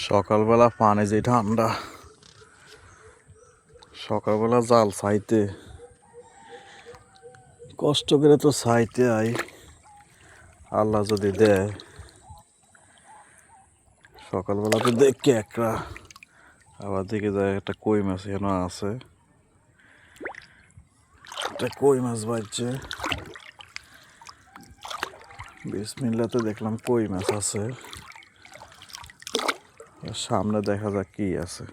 সকালবেলা পানি যে ঠান্ডা, সকালবেলা জাল ছাইতে কষ্ট করে তো ছাইতে আই। আল্লাহ যদি দেয় সকালবেলা তো দেখি একটা, আবার দিকে যায় একটা কই মাছ এখানে আছে, একটা কই মাছ বাজছে। বিসমিল্লাতে দেখলাম কই মাছ আছে, সামনে দেখা যাক কি আছে।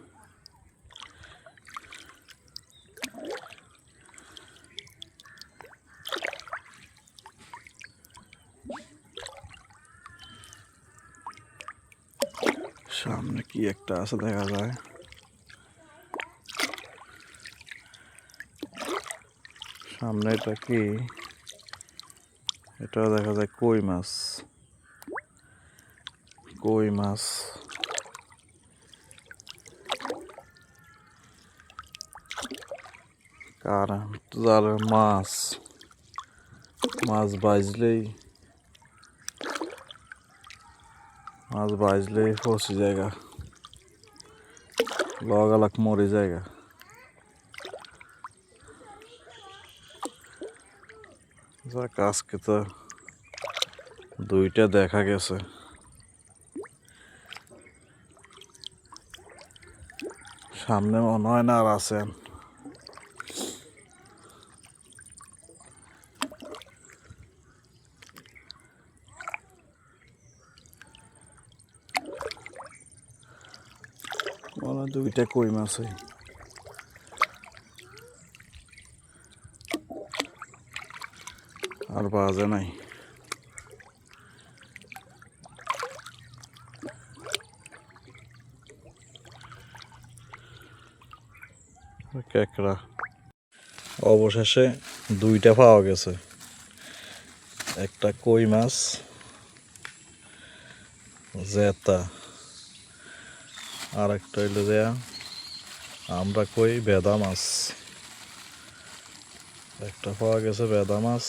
সামনে কি একটা আছে দেখা যায়। সামনে এটা কি, এটা দেখা যায় কই মাছ। কই মাছ কারণ জালের মাছ, মাছ বাজলেই ফসি জায়গা, লগালাক মরি জায়গা। যাক আজকে তো দুইটা দেখা গেছে। সামনে মনে হয় না আর আছেন। মনে দুইটা কই মাছ, আর বাজে নাই। কেকড়া অবশেষে দুইটা পাওয়া গেছে, একটা কই মাছ জেতা, আর একটা হইলো যে আমরা কই বেদা মাছ। একটা পাওয়া গেছে বেদা মাছ,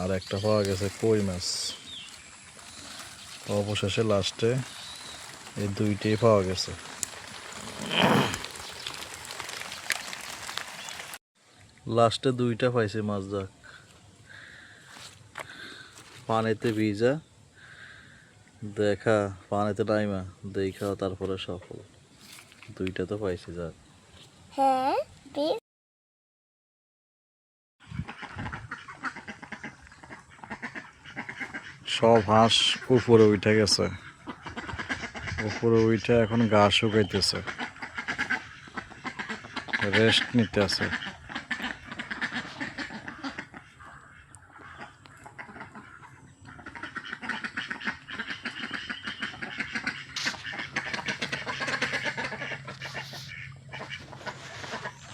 আর একটা পাওয়া গেছে কই মাছ। অবশেষে লাস্টে এই দুইটাই পাওয়া গেছে। লাস্টে দুইটা পাইছে মাছ। যাক, পানিতে ভিজা দেখা, পানিতে নাইমা দেখা তারপরে সফল। দুইটা তো পাইছি। যাক, হ্যাঁ সব হাঁস উপরে উঠে গেছে, উপরে উঠে এখন গা শুকাইতেছে, রেস্ট নিতে আছে।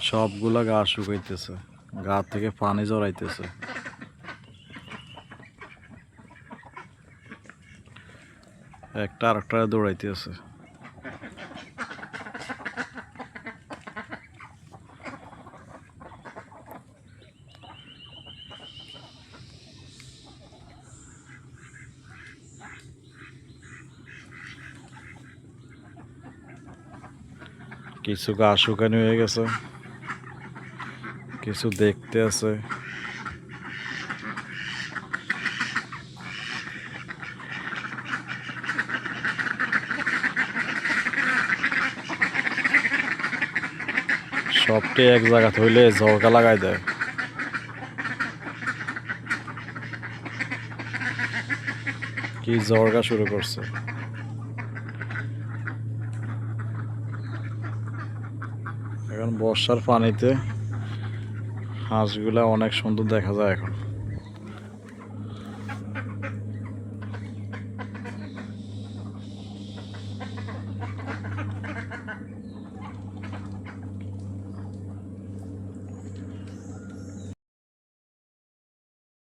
সবগুলা গা শুকাইতেছে, গা থেকে পানি জড়াইতেছে। একটা আরেকটা দৌড়াইতেছে। কিছু গা শুকানি হয়ে গেছে, কিছু দেখতে আছে। সবটি এক জায়গা হইলে ঝলকা লাগাই দেয়। কি ঝরকা শুরু করছে। এখন বর্ষার পানিতে হাঁসগুলা অনেক সুন্দর দেখা যায় এখন।